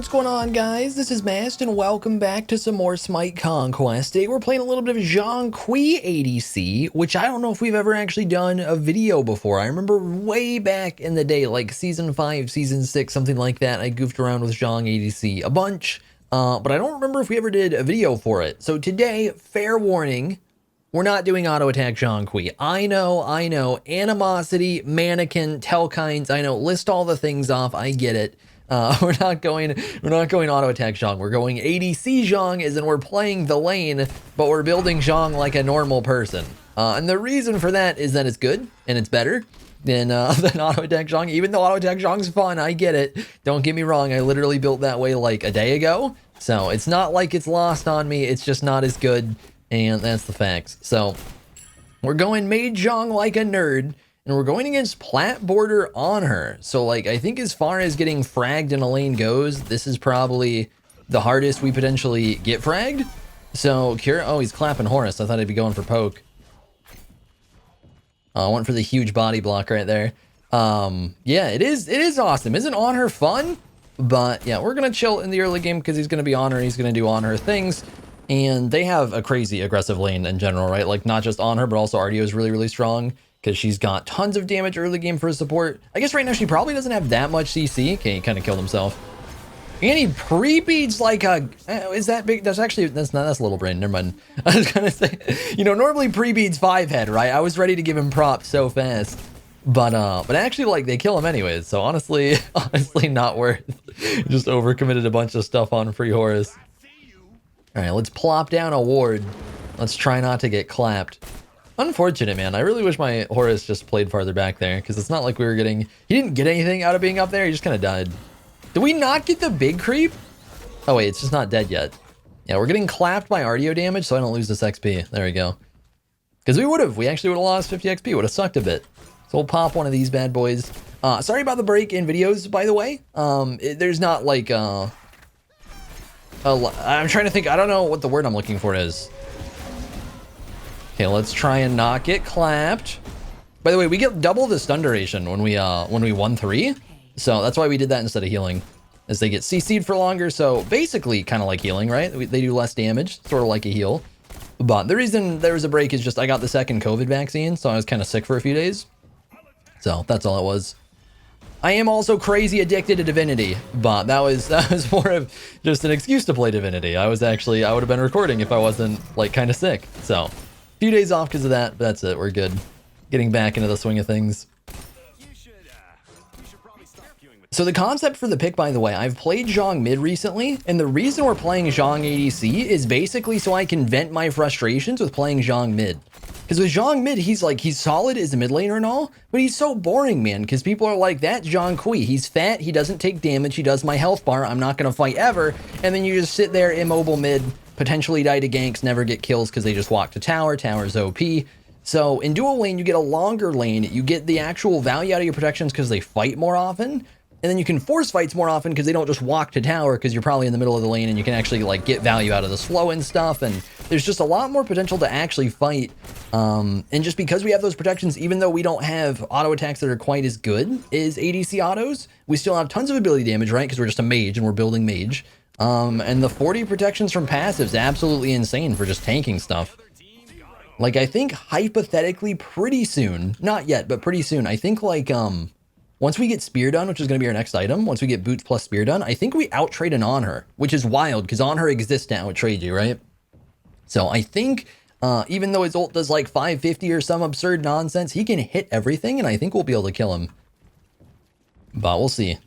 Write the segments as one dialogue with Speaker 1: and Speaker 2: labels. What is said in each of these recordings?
Speaker 1: what's going on, guys? This is Mast, and welcome back to some more SMITE Conquest. Today we're playing a little bit of Zhong Kui ADC, which I don't know if we've ever actually done a video before. I remember way back in the day, like Season 5, Season 6, something like that, I goofed around with Zhong ADC a bunch, but I don't remember if we ever did a video for it. So today, fair warning, we're not doing auto attack Zhong Kui. I know, animosity, mannequin, Telkines, I know, list all the things off, I get it. We're not going auto attack Zhong. We're going ADC Zhong, as in we're playing the lane, but we're building Zhong like a normal person. And the reason for that is that it's good and it's better than auto attack Zhong. Even though auto attack Zhong's fun, I get it. Don't get me wrong. I literally built that way like a day ago, so it's not like it's lost on me. It's just not as good, and that's the facts. So we're going made Zhong like a nerd. And we're going against plat border on her. So like, I think as far as getting fragged in a lane goes, this is probably the hardest we potentially get fragged. So oh, he's clapping Horus. I thought he'd be going for poke. I went for the huge body block right there. Yeah, it is awesome. Isn't on her fun? But yeah, we're gonna chill in the early game because he's gonna be on her. He's gonna do on her things. And they have a crazy aggressive lane in general, right? Like not just on her, but also RDO is really, really strong, because she's got tons of damage early game for support. I guess right now she probably doesn't have that much CC. Okay, he kind of killed himself. And he pre-beats like a... is that big? That's actually... That's little brain. Never mind. I was gonna say... You know, normally pre-beats 5-head, right? I was ready to give him props so fast. But actually, like, they kill him anyways. So honestly not worth. Just overcommitted a bunch of stuff on free Horus. Alright, let's plop down a ward. Let's try not to get clapped. Unfortunate, man. I really wish my Horus just played farther back there, because it's not like we were getting... He didn't get anything out of being up there. He just kind of died. Did we not get the big creep? Oh, wait. It's just not dead yet. Yeah, we're getting clapped by RDO damage, so I don't lose this XP. There we go. Because we would have. We actually would have lost 50 XP. Would have sucked a bit. So we'll pop one of these bad boys. Sorry about the break in videos, by the way. There's not, like... I'm trying to think. I don't know what the word I'm looking for is. Okay, let's try and not get clapped. By the way, we get double the stun duration when we 1-3. So that's why we did that instead of healing, as they get CC'd for longer. So basically kind of like healing, right? They do less damage, sort of like a heal. But the reason there was a break is just I got the second COVID vaccine, so I was kind of sick for a few days. So that's all it was. I am also crazy addicted to Divinity, but that was more of just an excuse to play Divinity. I would have been recording if I wasn't like kind of sick. So few days off because of that, but that's it. We're good. Getting back into the swing of things. So the concept for the pick, by the way, I've played Zhong mid recently, and the reason we're playing Zhong ADC is basically so I can vent my frustrations with playing Zhong mid. Because with Zhong mid, he's solid as a mid laner and all, but he's so boring, man, because people are like, that's Zhong Kui. He's fat, he doesn't take damage, he does my health bar, I'm not going to fight ever, and then you just sit there immobile mid, potentially die to ganks, never get kills because they just walk to tower. Tower's OP. So in dual lane, you get a longer lane. You get the actual value out of your protections because they fight more often. And then you can force fights more often because they don't just walk to tower, because you're probably in the middle of the lane and you can actually like get value out of the slow and stuff. And there's just a lot more potential to actually fight. And just because we have those protections, even though we don't have auto attacks that are quite as good as ADC autos, we still have tons of ability damage, right? Because we're just a mage and we're building mage. And the 40 protections from passives, absolutely insane for just tanking stuff. Like, I think hypothetically pretty soon, not yet, but pretty soon, I think like, once we get Spear done, which is going to be our next item, once we get Boots plus Spear done, I think we out-trade an On Her, which is wild, because On Her exists to out-trade you, right? So I think, even though his ult does like 550 or some absurd nonsense, he can hit everything, and I think we'll be able to kill him. But we'll see.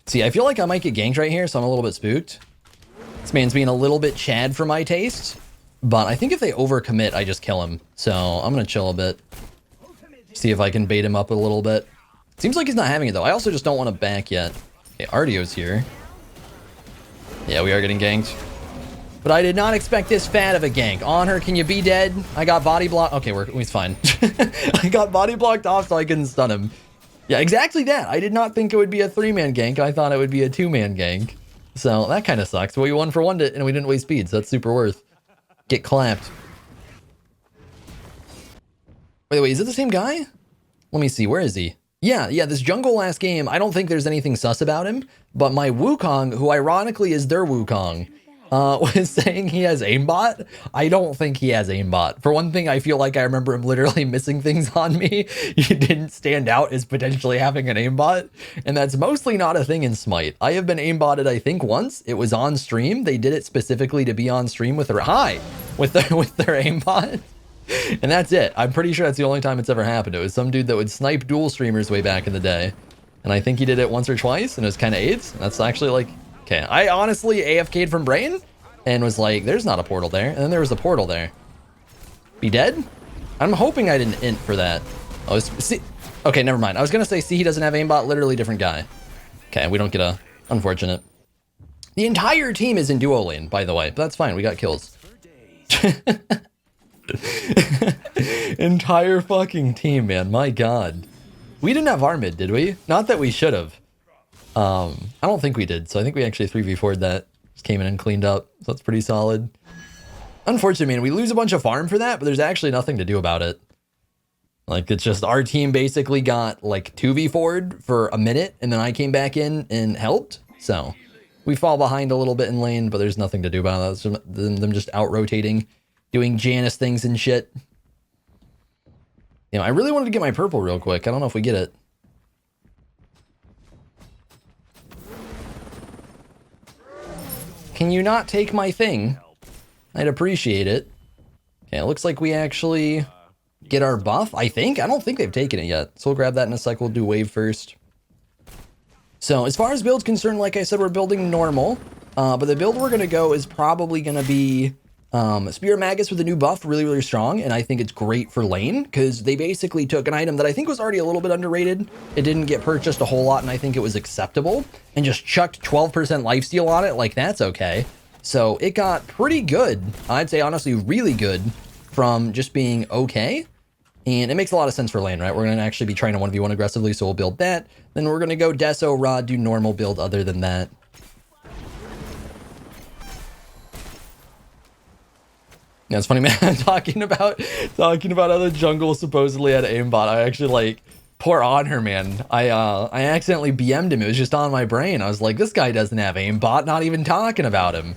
Speaker 1: See, I feel like I might get ganked right here, so I'm a little bit spooked. This man's being a little bit Chad for my taste, but I think if they overcommit, I just kill him. So I'm going to chill a bit. See if I can bait him up a little bit. Seems like he's not having it, though. I also just don't want to back yet. Okay, RDO's here. Yeah, we are getting ganked. But I did not expect this fat of a gank. On her, can you be dead? I got body blocked. Okay, he's fine. I got body blocked off so I couldn't stun him. Yeah, exactly that. I did not think it would be a 3-man gank. I thought it would be a 2-man gank. So that kind of sucks. But we 1-for-1'd it, and we didn't waste speed, so that's super worth. Get clapped. By the way, is it the same guy? Let me see. Where is he? Yeah, this jungle last game, I don't think there's anything sus about him, but my Wukong, who ironically is their Wukong, was saying he has aimbot. I don't think he has aimbot. For one thing, I feel like I remember him literally missing things on me. He didn't stand out as potentially having an aimbot, and that's mostly not a thing in Smite. I have been aimbotted, I think, once. It was on stream. They did it specifically to be on stream with their with their aimbot. And that's it. I'm pretty sure that's the only time it's ever happened. It was some dude that would snipe dual streamers way back in the day. And I think he did it once or twice, and it was kind of AIDS. That's actually like, okay. I honestly AFK'd from brain and was like, there's not a portal there. And then there was a portal there. Be dead? I'm hoping I didn't int for that. Oh, see, okay, never mind. I was going to say, see, he doesn't have aimbot, literally different guy. Okay, we don't get a, unfortunate. The entire team is in duo lane, by the way, but that's fine. We got kills. Entire fucking team, man. My god. We didn't have our mid, did we? Not that we should have. I don't think we did, so I think we actually 3v4'd that. Just came in and cleaned up, so that's pretty solid. Unfortunately, man, we lose a bunch of farm for that, but there's actually nothing to do about it. Like, it's just our team basically got, like, 2v4'd for a minute, and then I came back in and helped, so we fall behind a little bit in lane, but there's nothing to do about it. That's them just out-rotating, doing Janus things and shit. You know, I really wanted to get my purple real quick. I don't know if we get it. Can you not take my thing? I'd appreciate it. Okay, it looks like we actually get our buff, I think. I don't think they've taken it yet. So we'll grab that in a sec. We'll do wave first. So as far as build's concerned, like I said, we're building normal. But the build we're going to go is probably going to be Spear Magus with a new buff, really, really strong. And I think it's great for lane because they basically took an item that I think was already a little bit underrated. It didn't get purchased a whole lot, and I think it was acceptable. And just chucked 12% lifesteal on it. Like, that's okay. So it got pretty good. I'd say, honestly, really good from just being okay. And it makes a lot of sense for lane, right? We're going to actually be trying to 1v1 aggressively, so we'll build that. Then we're going to go Deso, Rod, do normal build other than that. Yeah, it's funny, man. talking about how the jungle supposedly had aimbot. I actually, like, pour on her, man. I accidentally BM'd him. It was just on my brain. I was like, this guy doesn't have aimbot, not even talking about him.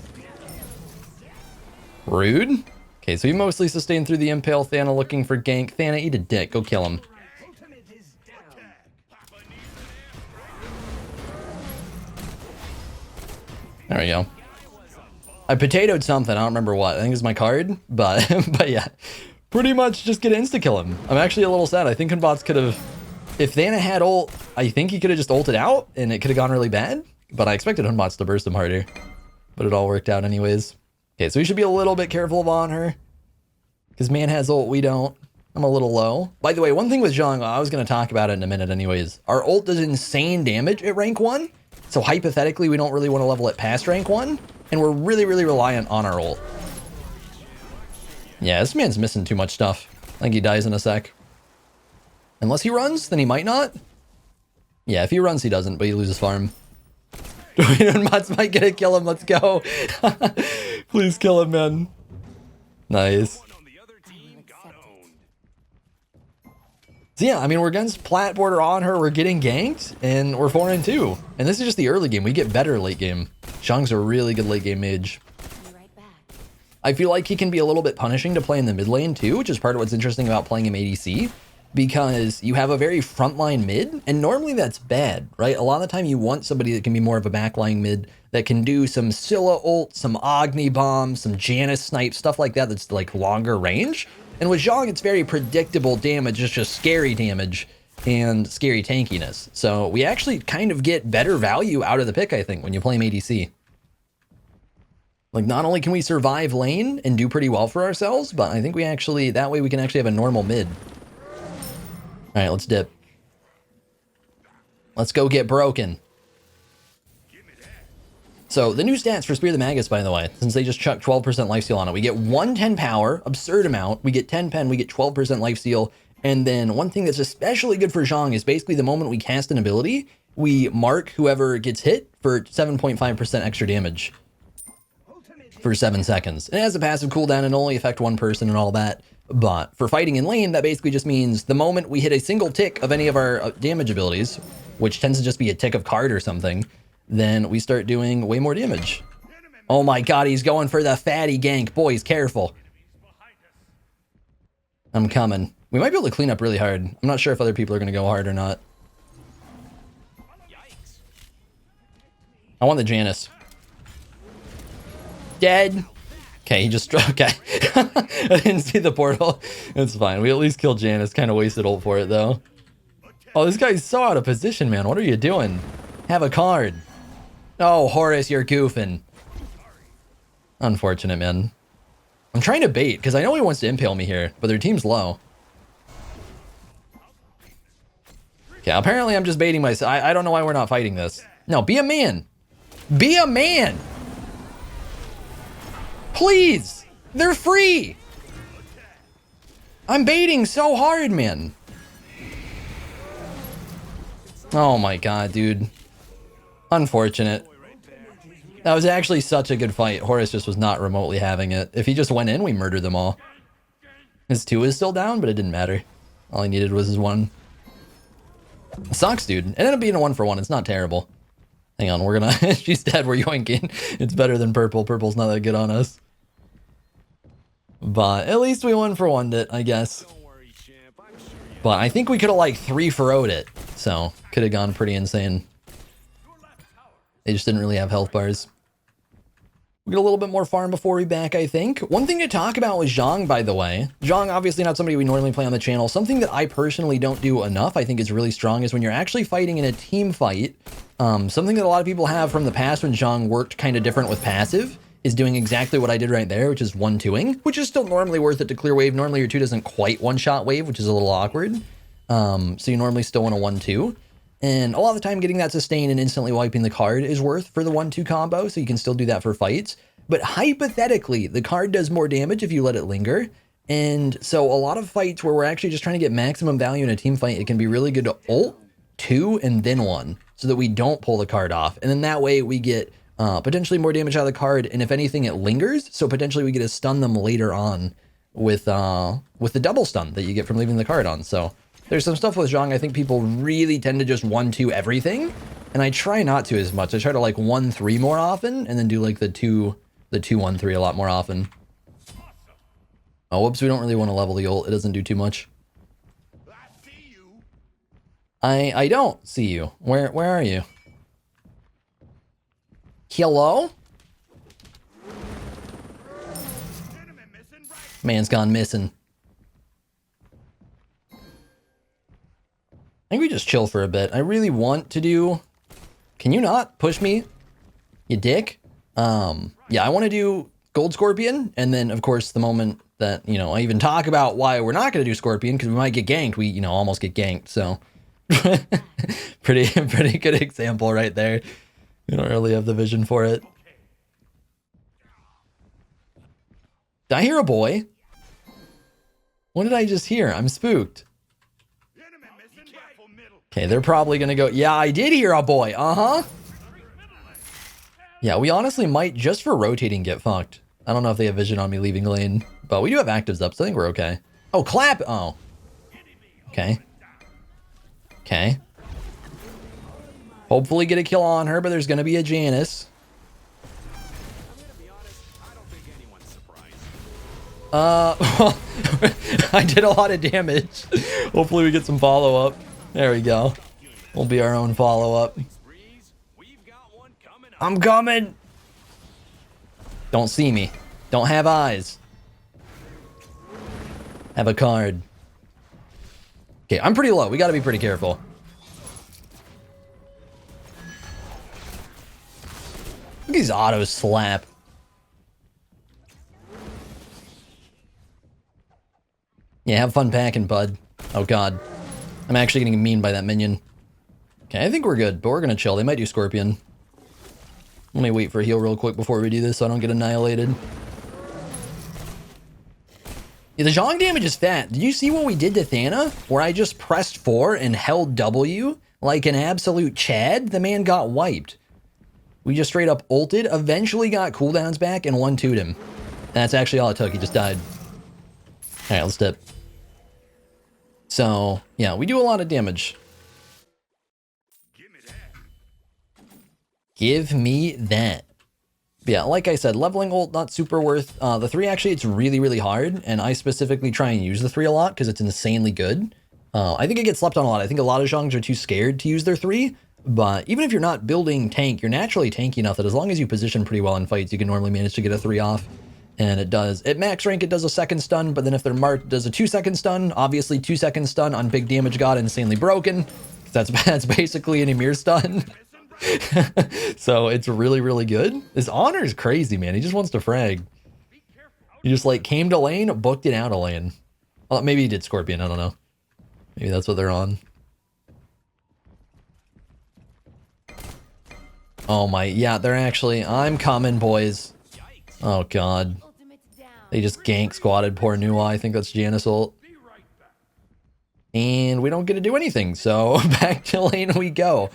Speaker 1: Rude. Okay, so we mostly sustained through the impale. Thana looking for gank. Thana, eat a dick. Go kill him. There we go. I potatoed something. I don't remember what. I think it was my card, but but yeah, pretty much just get insta kill him. I'm actually a little sad. I think Conbots could have, if Thana had ult, I think he could have just ulted out and it could have gone really bad. But I expected Hunbots to burst him harder, but it all worked out anyways. Okay, so we should be a little bit careful on her because man has ult, we don't. I'm a little low. By the way, one thing with Zhong, I was going to talk about it in a minute anyways. Our ult does insane damage at rank 1. So hypothetically, we don't really want to level it past rank 1. And we're really, really reliant on our ult. Yeah, this man's missing too much stuff. I think he dies in a sec. Unless he runs, then he might not. Yeah, if he runs, he doesn't, but he loses farm. Mods might get it, kill him, let's go. Please kill him, man. Nice. So yeah, I mean, we're against plat border on her, we're getting ganked, and we're 4-2. And this is just the early game. We get better late game. Zhong's a really good late game mage. I feel like he can be a little bit punishing to play in the mid lane too, which is part of what's interesting about playing him ADC, because you have a very frontline mid, and normally that's bad, right? A lot of the time you want somebody that can be more of a backline mid, that can do some Scylla ult, some Agni bomb, some Janus snipe, stuff like that that's like longer range. And with Zhong, it's very predictable damage, it's just scary damage and scary tankiness. So we actually kind of get better value out of the pick, I think, when you play him ADC. Like, not only can we survive lane and do pretty well for ourselves, but I think we actually, that way we can actually have a normal mid. All right, let's dip. Let's go get broken. So the new stats for Spear the Magus, by the way, since they just chucked 12% lifesteal on it, we get 110 power, absurd amount. We get 10 pen, we get 12% lifesteal. And then one thing that's especially good for Zhong is basically the moment we cast an ability, we mark whoever gets hit for 7.5% extra damage for 7 seconds. And it has a passive cooldown and only affect one person and all that. But for fighting in lane, that basically just means the moment we hit a single tick of any of our damage abilities, which tends to just be a tick of card or something, then we start doing way more damage. Oh my god, he's going for the fatty gank. Boys, careful. I'm coming. We might be able to clean up really hard. I'm not sure if other people are going to go hard or not. I want the Janus. Dead. Okay, he just... Okay. I didn't see the portal. It's fine. We at least killed Janus. Kind of wasted ult for it, though. Oh, this guy's so out of position, man. What are you doing? Have a card. Oh, Horus, you're goofing. Unfortunate, man. I'm trying to bait, because I know he wants to impale me here, but their team's low. Okay, apparently I'm just baiting myself. I don't know why we're not fighting this. No, be a man. Be a man. Please. They're free. I'm baiting so hard, man. Oh my god, dude. Unfortunate. That was actually such a good fight. Horus just was not remotely having it. If he just went in, we murdered them all. His 2 is still down, but it didn't matter. All he needed was his 1. It sucks, dude. It ended up being a 1-for-1. It's not terrible. Hang on, we're gonna... She's dead, we're yoinking. It's better than purple. Purple's not that good on us. But at least we 1-for-1'd it, I guess. But I think we could have, like, 3-for-0'd it. So, could have gone pretty insane. They just didn't really have health bars. We get a little bit more farm before we back, I think. One thing to talk about was Zhong, by the way. Zhong, obviously not somebody we normally play on the channel. Something that I personally don't do enough, I think is really strong, is when you're actually fighting in a team fight. Something that a lot of people have from the past when Zhong worked kind of different with passive is doing exactly what I did right there, which is 1-2ing, which is still normally worth it to clear wave. Normally your 2 doesn't quite one-shot wave, which is a little awkward. So you normally still want a 1-2. And a lot of the time getting that sustain and instantly wiping the card is worth for the 1-2 combo, so you can still do that for fights. But hypothetically, the card does more damage if you let it linger. And so a lot of fights where we're actually just trying to get maximum value in a team fight, it can be really good to ult 2 and then 1 so that we don't pull the card off. And then that way we get potentially more damage out of the card. And if anything, it lingers. So potentially we get to stun them later on with the double stun that you get from leaving the card on. So there's some stuff with Zhong, I think people really tend to just 1-2 everything, and I try not to as much. I try to like 1-3 more often, and then do like the 2-1-3 a lot more often. Oh, whoops, we don't really want to level the ult. It doesn't do too much. I don't see you. Where are you? Hello? Man's gone missing. I think we just chill for a bit. I really want to do... Can you not push me, you dick? Yeah, I want to do Gold Scorpion, and then, of course, the moment that, you know, I even talk about why we're not going to do Scorpion, because we might get ganked, we, you know, almost get ganked, so... pretty good example right there. We don't really have the vision for it. Did I hear a boy? What did I just hear? I'm spooked. Okay, they're probably gonna go, yeah, I did hear a boy, uh-huh. Yeah, we honestly might, just for rotating, get fucked. I don't know if they have vision on me leaving lane, but we do have actives up, so I think we're okay. Oh, clap! Oh. Okay. Okay. Hopefully get a kill on her, but there's gonna be a Janus. I did a lot of damage. Hopefully we get some follow-up. There we go. We'll be our own follow-up. I'm coming! Don't see me. Don't have eyes. Have a card. Okay, I'm pretty low. We gotta be pretty careful. Look at these autos slap. Yeah, have fun packing, bud. Oh god. I'm actually getting mean by that minion. Okay, I think we're good, but we're gonna chill. They might do Scorpion. Let me wait for a heal real quick before we do this so I don't get annihilated. Yeah, the Zhong damage is fat. Did you see what we did to Thana? Where I just pressed 4 and held W like an absolute Chad? The man got wiped. We just straight up ulted, eventually got cooldowns back, and 1-2'd him. And that's actually all it took. He just died. All right, let's dip. So, yeah, we do a lot of damage. Give me that. But yeah, like I said, leveling ult, not super worth. The 3, actually, it's really, really hard. And I specifically try and use the 3 a lot because it's insanely good. I think it gets slept on a lot. I think a lot of Zhongs are too scared to use their 3. But even if you're not building tank, you're naturally tanky enough that as long as you position pretty well in fights, you can normally manage to get a 3 off. And it does, at max rank, it does a 2nd stun, but then if they're marked, it does a 2-second stun. Obviously, 2-second stun on big damage god insanely broken. That's basically an Emir stun. So it's really, really good. This Honor is crazy, man. He just wants to frag. He just like came to lane, booked it out of lane. Well, maybe he did Scorpion, I don't know. Maybe that's what they're on. Oh my, yeah, they're actually, I'm coming, boys. Oh god. They just gank squatted poor Nuwa. I think that's Janus ult. And we don't get to do anything, so back to lane we go.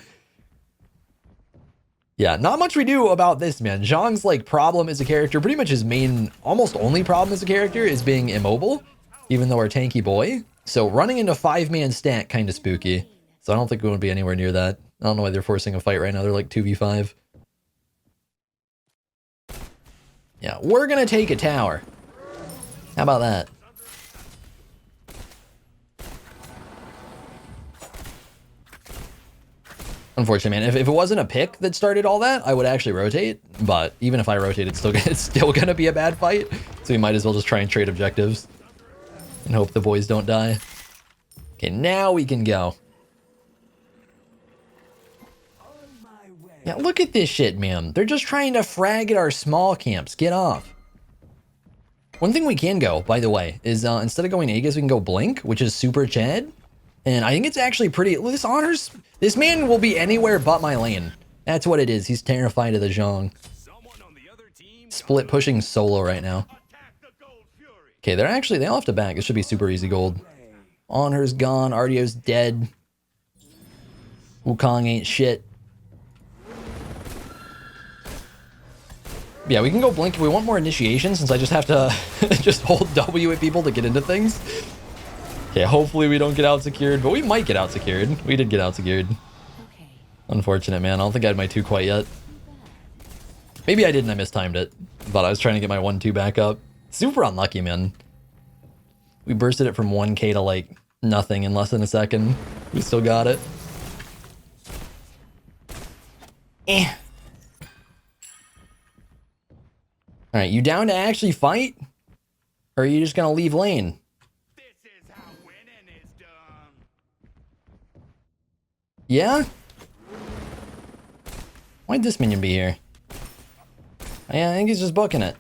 Speaker 1: Yeah, not much we do about this, man. Zhong's like problem as a character, pretty much his main, almost only problem as a character is being immobile, even though we're tanky boy. So running into 5-man stat kind of spooky. So I don't think we would be anywhere near that. I don't know why they're forcing a fight right now. They're like 2v5. Yeah, we're gonna take a tower. How about that? Unfortunately, man, if it wasn't a pick that started all that, I would actually rotate. But even if I rotate, it's still gonna be a bad fight. So we might as well just try and trade objectives and hope the boys don't die. Okay, now we can go. Yeah, look at this shit, man. They're just trying to frag at our small camps. Get off. One thing we can go, by the way, is instead of going Aegis, we can go Blink, which is super Chad. And I think it's actually pretty... This Honors... This man will be anywhere but my lane. That's what it is. He's terrified of the Zhong. Split pushing solo right now. Okay, they're actually... They all have to back. This should be super easy gold. Honor's gone. Ardio's dead. Wukong ain't shit. Yeah, we can go Blink if we want more initiation, since I just have to just hold W at people to get into things. Okay, hopefully we don't get out secured, but we might get out secured. We did get out secured. Okay. Unfortunate, man. I don't think I had my 2 quite yet. Maybe I didn't. I mistimed it. But I was trying to get my 1-2 back up. Super unlucky, man. We bursted it from 1k to like nothing in less than a second. We still got it. Eh. Alright, you down to actually fight? Or are you just gonna leave lane? This is how winning is done. Yeah? Why'd this minion be here? Yeah, I think he's just booking it.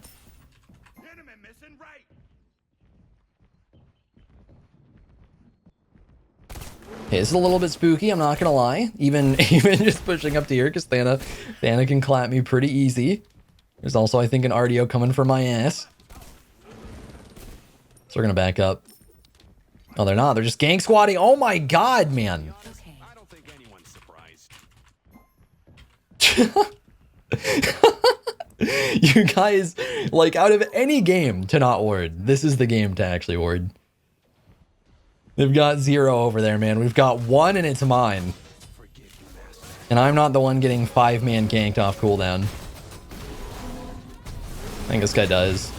Speaker 1: Okay, this is a little bit spooky, I'm not gonna lie. Even just pushing up to here, because Thana can clap me pretty easy. There's also, I think, an RDO coming for my ass. So we're gonna back up. Oh, they're not. They're just gank squatting. Oh my god, man. Okay. I don't think anyone's surprised. You guys, like, out of any game to not ward, this is the game to actually ward. They've got 0 over there, man. We've got 1 and it's mine. And I'm not the one getting 5-man ganked off cooldown. I think this guy does.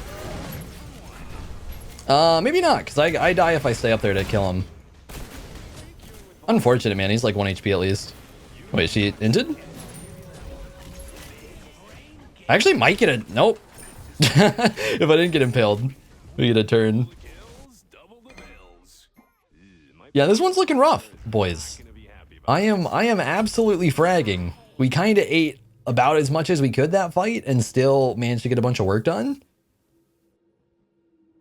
Speaker 1: Maybe not, because I die if I stay up there to kill him. Unfortunate, man. He's like 1 HP at least. Wait, she inted? I actually might get a... Nope. If I didn't get impaled, we get a turn. Yeah, this one's looking rough, boys. I am absolutely fragging. We kind of ate about as much as we could that fight and still managed to get a bunch of work done.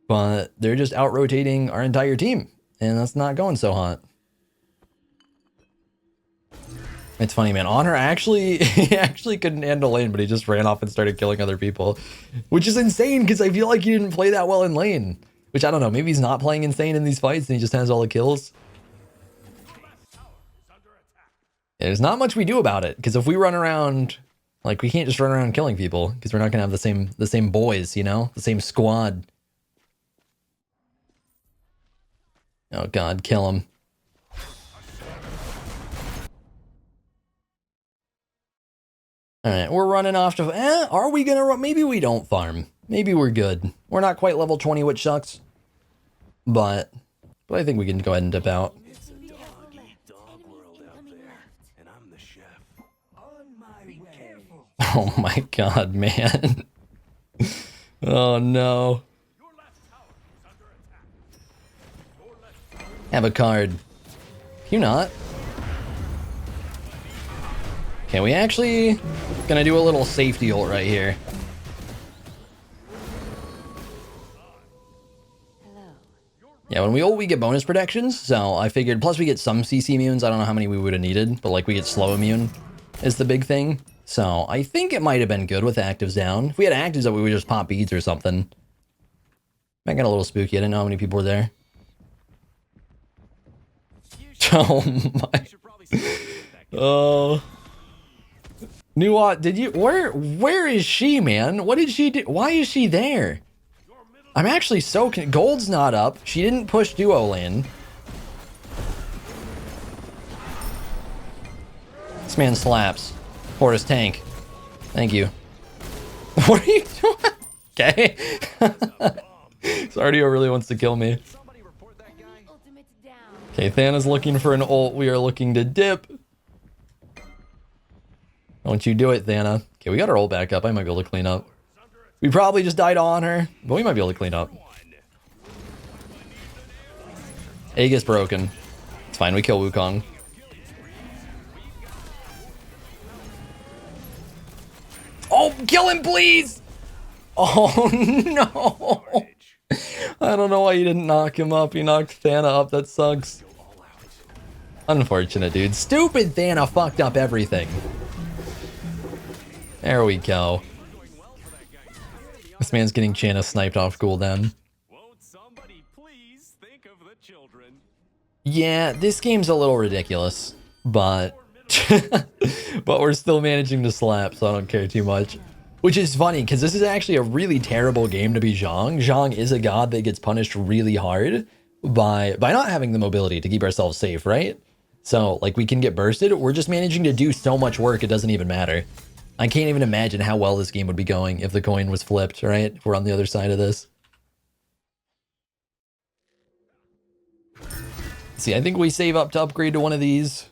Speaker 1: But they're just out-rotating our entire team, and that's not going so hot. It's funny, man. Honor actually, he actually couldn't handle lane, but he just ran off and started killing other people, which is insane because I feel like he didn't play that well in lane. Which I don't know. Maybe he's not playing insane in these fights and he just has all the kills. There's not much we do about it because if we run around, like, we can't just run around killing people because we're not gonna have the same boys, you know, the same squad. Oh god, kill him. Alright, we're running off to... are we gonna run? Maybe we don't farm. Maybe we're good. We're not quite level 20, which sucks. But I think we can go ahead and dip out. Oh my god, man. Oh no. Have a card. Can you not? Okay, we actually gonna do a little safety ult right here. Yeah, when we ult, we get bonus protections, so I figured, plus we get some CC immunes. I don't know how many we would have needed, but like we get slow immune is the big thing. So I think it might have been good with actives down. If we had actives up, we would just pop beads or something. That got a little spooky. I didn't know how many people were there. Oh my. Oh. Nuot, did you, where is she, man? What did she do? Why is she there? I'm actually so, gold's not up. She didn't push duo lane. This man slaps. Horus tank. Thank you. What are you doing? Okay. Sardio really wants to kill me. Okay, Thana's looking for an ult. We are looking to dip. Don't you do it, Thana. Okay, we got our ult back up. I might be able to clean up. We probably just died on her, but we might be able to clean up. Aegis broken. It's fine, we kill Wukong. Oh, kill him, please! Oh, no! I don't know why you didn't knock him up. You knocked Thana up. That sucks. Unfortunate, dude. Stupid Thana fucked up everything. There we go. This man's getting Channa sniped off cooldown. Yeah, this game's a little ridiculous, but but we're still managing to slap, so I don't care too much. Which is funny, because this is actually a really terrible game to be Zhong. Zhong is a god that gets punished really hard by not having the mobility to keep ourselves safe, right? So, like, we can get bursted. We're just managing to do so much work, it doesn't even matter. I can't even imagine how well this game would be going if the coin was flipped, right? If we're on the other side of this. See, I think we save up to upgrade to one of these.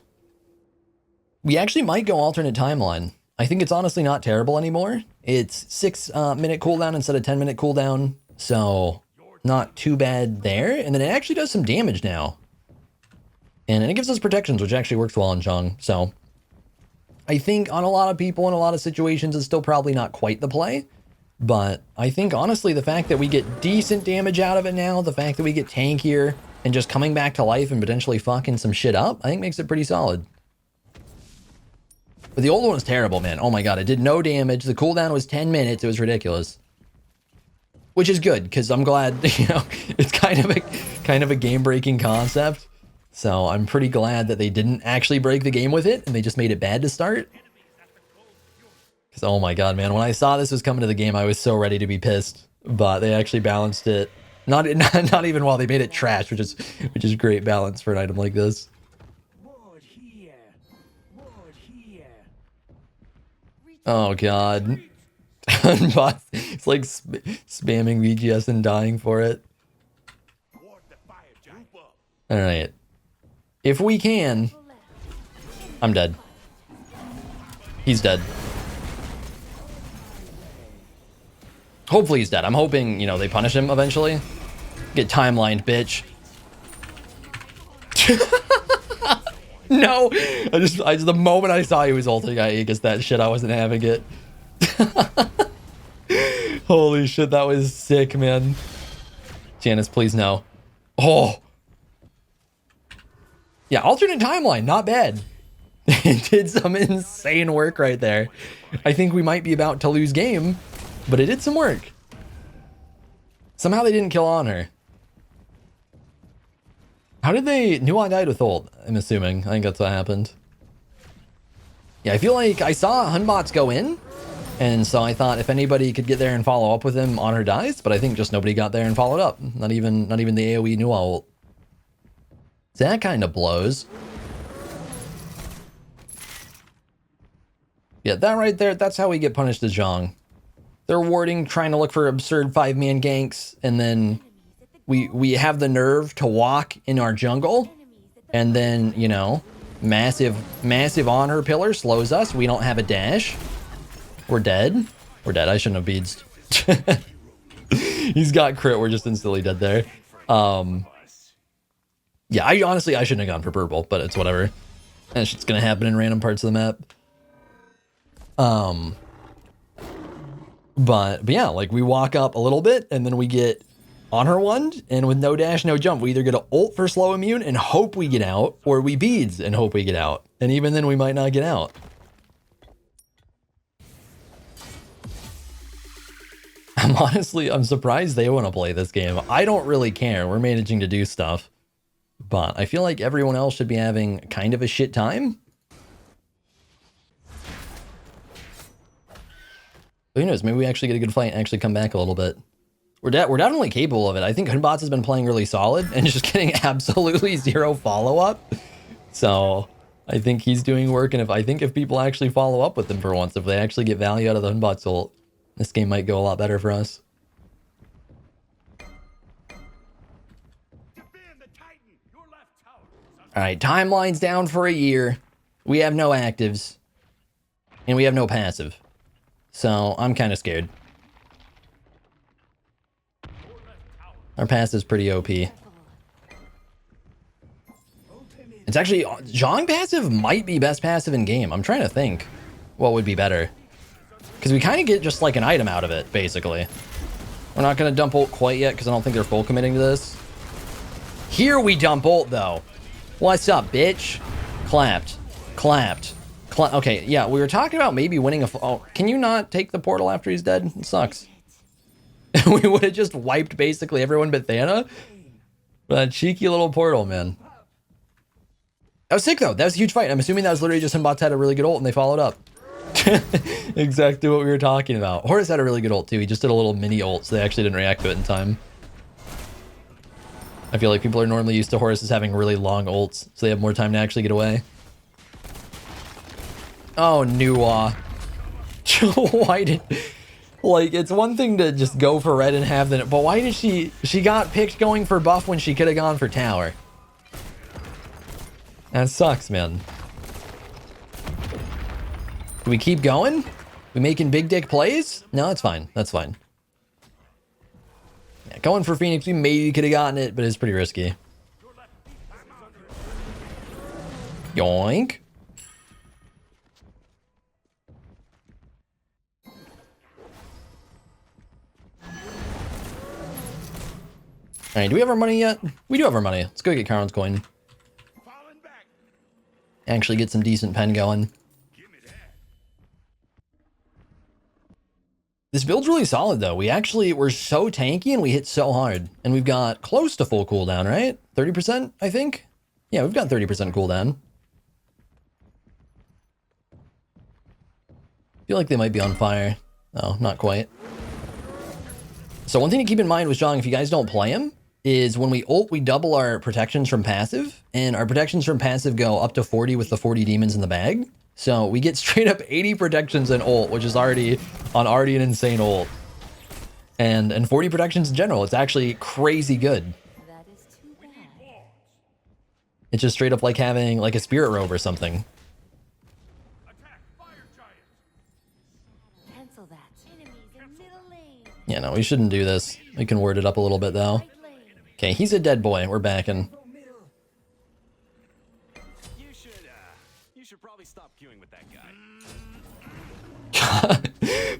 Speaker 1: We actually might go alternate timeline. I think it's honestly not terrible anymore. It's 6-minute cooldown instead of 10-minute cooldown, so not too bad there. And then it actually does some damage now. And it gives us protections, which actually works well on Zhong. So I think on a lot of people in a lot of situations, it's still probably not quite the play. But I think honestly, the fact that we get decent damage out of it now, the fact that we get tankier and just coming back to life and potentially fucking some shit up, I think makes it pretty solid. But the old one was terrible, man. Oh my god, it did no damage. The cooldown was 10 minutes. It was ridiculous. Which is good, because I'm glad, you know, it's kind of a game-breaking concept. So I'm pretty glad that they didn't actually break the game with it, and they just made it bad to start. Because, oh my god, man, when I saw this was coming to the game, I was so ready to be pissed. But they actually balanced it. Not even while they made it trash, which is great balance for an item like this. Oh god. It's like spamming VGS and dying for it. Alright. If we can... I'm dead. He's dead. Hopefully he's dead. I'm hoping, you know, they punish him eventually. Get timelined, bitch. No! The moment I saw he was ulting, I Aegis that shit. I wasn't having it. Holy shit, that was sick, man. Janice, please no. Oh! Yeah, alternate timeline, not bad. It did some insane work right there. I think we might be about to lose game, but it did some work. Somehow they didn't kill on her. How did they... Nuon died with ult, I'm assuming. I think that's what happened. Yeah, I feel like I saw Hunbots go in, and so I thought if anybody could get there and follow up with him on her dies, but I think just nobody got there and followed up. Not even the AoE Nuon ult. So that kind of blows. Yeah, that right there, that's how we get punished as Zhong. They're warding, trying to look for absurd 5-man ganks, and then we have the nerve to walk in our jungle, and then, you know, massive honor pillar slows us. We don't have a dash. We're dead. We're dead. I shouldn't have beads. He's got crit. We're just instantly dead there. Yeah, I shouldn't have gone for purple, but it's whatever. That shit's gonna happen in random parts of the map. But yeah, like we walk up a little bit and then we get honor one, and with no dash, no jump, we either get an ult for slow immune and hope we get out, or we beads and hope we get out. And even then we might not get out. I'm surprised they want to play this game. I don't really care. We're managing to do stuff. But I feel like everyone else should be having kind of a shit time. But who knows? Maybe we actually get a good fight and actually come back a little bit. We're definitely capable of it. I think Hunbots has been playing really solid and just getting absolutely zero follow-up. So I think he's doing work. And I think if people actually follow up with him for once, if they actually get value out of the Hunbots ult, this game might go a lot better for us. All right, timeline's down for a year. We have no actives. And we have no passive. So I'm kind of scared. Our passive's pretty OP. It's actually, Zhong passive might be best passive in game. I'm trying to think what would be better. Because we kind of get just like an item out of it, basically. We're not going to dump ult quite yet because I don't think they're full committing to this. Here we dump ult though. What's up, bitch? Clapped. Okay, yeah, we were talking about maybe winning a... Oh, can you not take the portal after he's dead? It sucks. We would have just wiped basically everyone but Thana. That cheeky little portal, man. That was sick, though. That was a huge fight. I'm assuming that was literally just Hunbots had a really good ult and they followed up. Exactly what we were talking about. Horus had a really good ult, too. He just did a little mini ult, so they actually didn't react to it in time. I feel like people are normally used to Horus having really long ults, so they have more time to actually get away. Oh, Nuwa. Why did... Like, it's one thing to just go for red and have the... But why did she... She got picked going for buff when she could have gone for tower. That sucks, man. Do we keep going? We making big dick plays? No, that's fine. That's fine. Yeah, going for Phoenix, we maybe could have gotten it, but it's pretty risky. Yoink. All right, do we have our money yet? We do have our money. Let's go get Charon's coin. Actually get some decent pen going. This build's really solid, though. We're so tanky and we hit so hard. And we've got close to full cooldown, right? 30%, I think? Yeah, we've got 30% cooldown. I feel like they might be on fire. No, not quite. So one thing to keep in mind with Zhong, if you guys don't play him, is when we ult, we double our protections from passive. And our protections from passive go up to 40 with the 40 demons in the bag. So we get straight up 80 protections in ult, which is already an insane ult. And 40 protections in general. It's actually crazy good.
Speaker 2: That is too bad.
Speaker 1: It's just straight up like having like a spirit robe or something.
Speaker 2: Cancel that. Enemies in middle lane.
Speaker 1: Yeah, no, we shouldn't do this. We can word it up a little bit though. Okay, he's a dead boy. We're backing.
Speaker 3: You should probably stop queuing with that guy.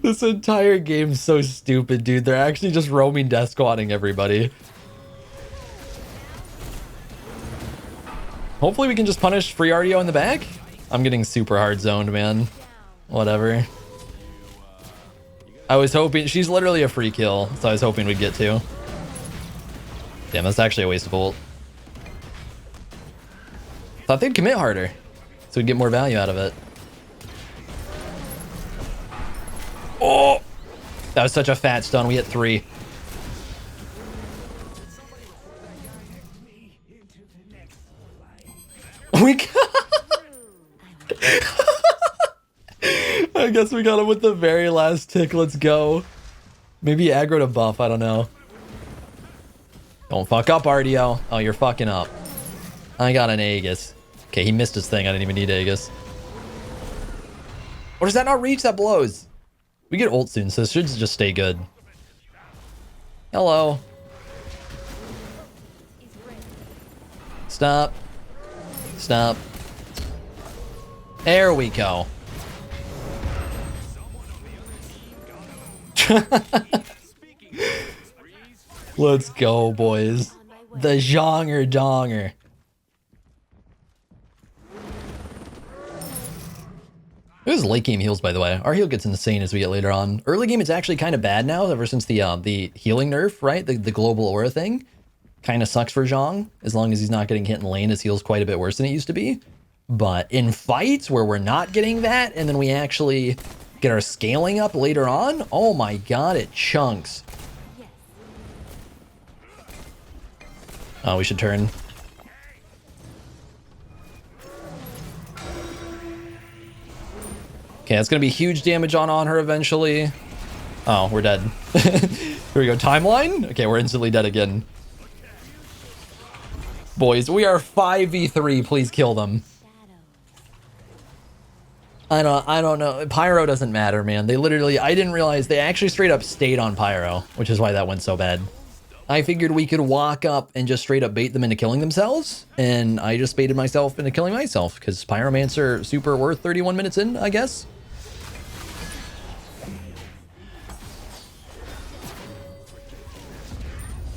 Speaker 1: This entire game's so stupid, dude. They're actually just roaming death squatting everybody. Hopefully we can just punish free RDO in the back. I'm getting super hard zoned, man. Whatever. I was hoping... She's literally a free kill, so I was hoping we'd get to. Damn, that's actually a waste of ult. Thought they'd commit harder, so we'd get more value out of it. Oh! That was such a fat stun. We hit 3. guess we got him with the very last tick. Let's go. Maybe aggro to buff. I don't know. Don't fuck up, RDO. Oh, you're fucking up. I got an Aegis. Okay, he missed his thing. I didn't even need Aegis. Or does that not reach? That blows. We get ult soon, so this should just stay good. Hello. Stop. Stop. There we go. Let's go, boys. The Zhonger Donger. It was late game heals, by the way. Our heal gets insane as we get later on. Early game, it's actually kind of bad now, ever since the healing nerf, right? The global aura thing. Kind of sucks for Zhong. As long as he's not getting hit in lane, his heal's quite a bit worse than it used to be. But in fights where we're not getting that, and then we actually get our scaling up later on, oh my god, it chunks. Oh, we should turn. Okay, that's gonna be huge damage on her eventually. Oh, we're dead. Here we go, timeline? Okay, we're instantly dead again. Boys, we are 5v3, please kill them. I don't know. Pyro doesn't matter, man. They literally, I didn't realize they actually straight up stayed on Pyro, which is why that went so bad. I figured we could walk up and just straight up bait them into killing themselves, and I just baited myself into killing myself, because Pyromancer super worth 31 minutes in, I guess.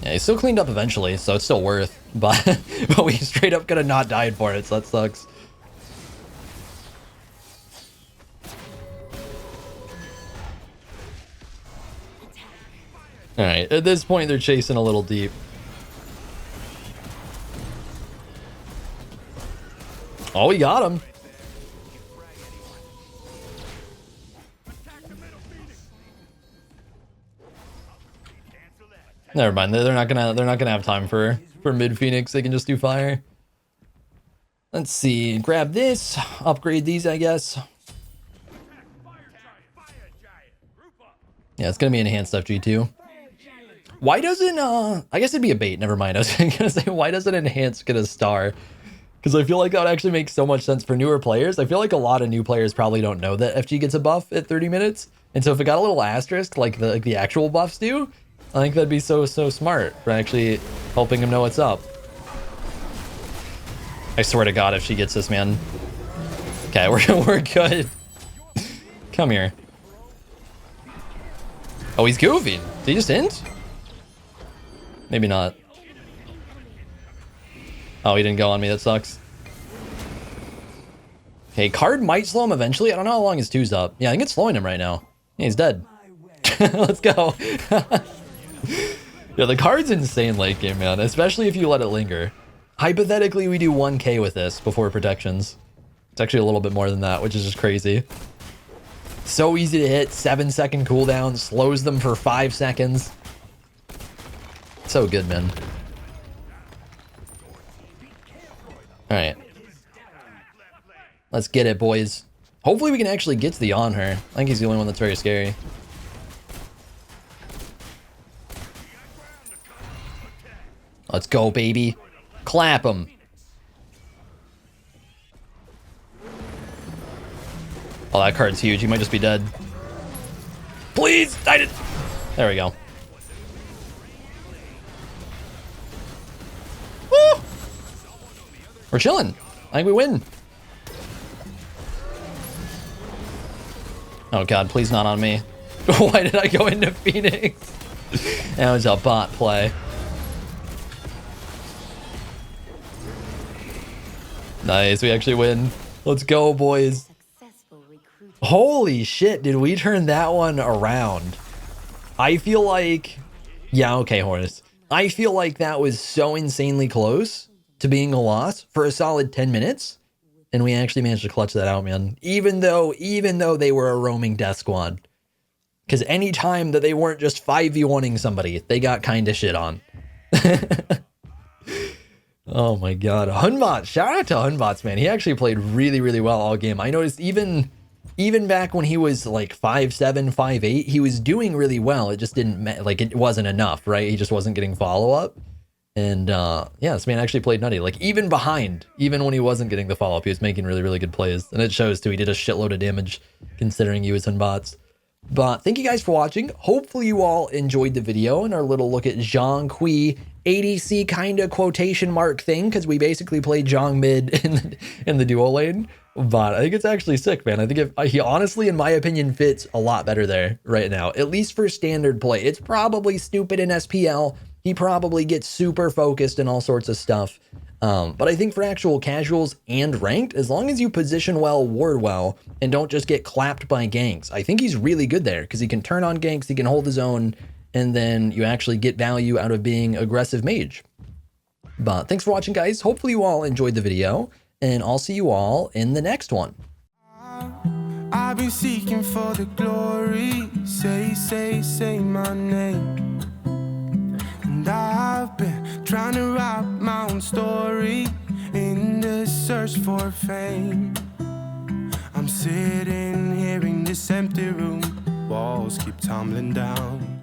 Speaker 1: Yeah, he still cleaned up eventually, so it's still worth, but we straight up could have not died for it, so that sucks. All right, at this point, they're chasing a little deep. Oh, we got him. Never mind. They're not gonna have time for mid Phoenix. They can just do fire. Let's see. Grab this. Upgrade these, I guess. Yeah, it's gonna be enhanced FG2. Why doesn't I guess it'd be a bait. Never mind. I was gonna say, why doesn't enhance get a star? Because I feel like that would actually make so much sense for newer players. I feel like a lot of new players probably don't know that FG gets a buff at 30 minutes. And so if it got a little asterisk like the actual buffs do, I think that'd be so smart for actually helping him know what's up. I swear to God, if she gets this, man. Okay, we're good. Come here. Oh, he's goofing. Did he just hint? Maybe not. Oh, he didn't go on me. That sucks. Okay, card might slow him eventually. I don't know how long his two's up. Yeah, I think it's slowing him right now. Yeah, he's dead. Let's go. Yeah, the card's insane late game, man. Especially if you let it linger. Hypothetically, we do 1k with this before protections. It's actually a little bit more than that, which is just crazy. So easy to hit. 7-second cooldown. Slows them for 5 seconds. So good, man. Alright. Let's get it, boys. Hopefully we can actually get to the on her. I think he's the only one that's very scary. Let's go, baby. Clap him. Oh, that card's huge. He might just be dead. Please! I did. There we go. Woo! We're chilling. I think we win. Oh god, please not on me. Why did I go into Phoenix? That was a bot play. Nice, we actually win. Let's go, boys. Holy shit, did we turn that one around? I feel like... Yeah, okay, Horus. I feel like that was so insanely close to being a loss for a solid 10 minutes. And we actually managed to clutch that out, man. Even though they were a roaming death squad. Because any time that they weren't just 5v1ing somebody, they got kind of shit on. Oh my god. Hunbot. Shout out to Hunbots, man. He actually played really, really well all game. I noticed even even back when he was like 5'7", 5'8", he was doing really well. It just didn't, like, it wasn't enough, right? He just wasn't getting follow-up. And yeah, this man actually played nutty. Like, even behind, even when he wasn't getting the follow-up, he was making really, really good plays. And it shows, too. He did a shitload of damage, considering he was in bots. But thank you guys for watching. Hopefully you all enjoyed the video and our little look at Zhong Kui ADC kind of quotation mark thing, because we basically played Zhong mid in the duo lane. But I think it's actually sick, man. I think he honestly, in my opinion, fits a lot better there right now, at least for standard play. It's probably stupid in SPL. He probably gets super focused and all sorts of stuff. But I think for actual casuals and ranked, as long as you position well, ward well, and don't just get clapped by ganks, I think he's really good there because he can turn on ganks, he can hold his own, and then you actually get value out of being aggressive mage. But thanks for watching, guys. Hopefully you all enjoyed the video, and I'll see you all in the next one.
Speaker 4: I've been seeking for the glory. Say my name. And I've been trying to write my own story in the search for fame. I'm sitting here in this empty room, walls keep tumbling down.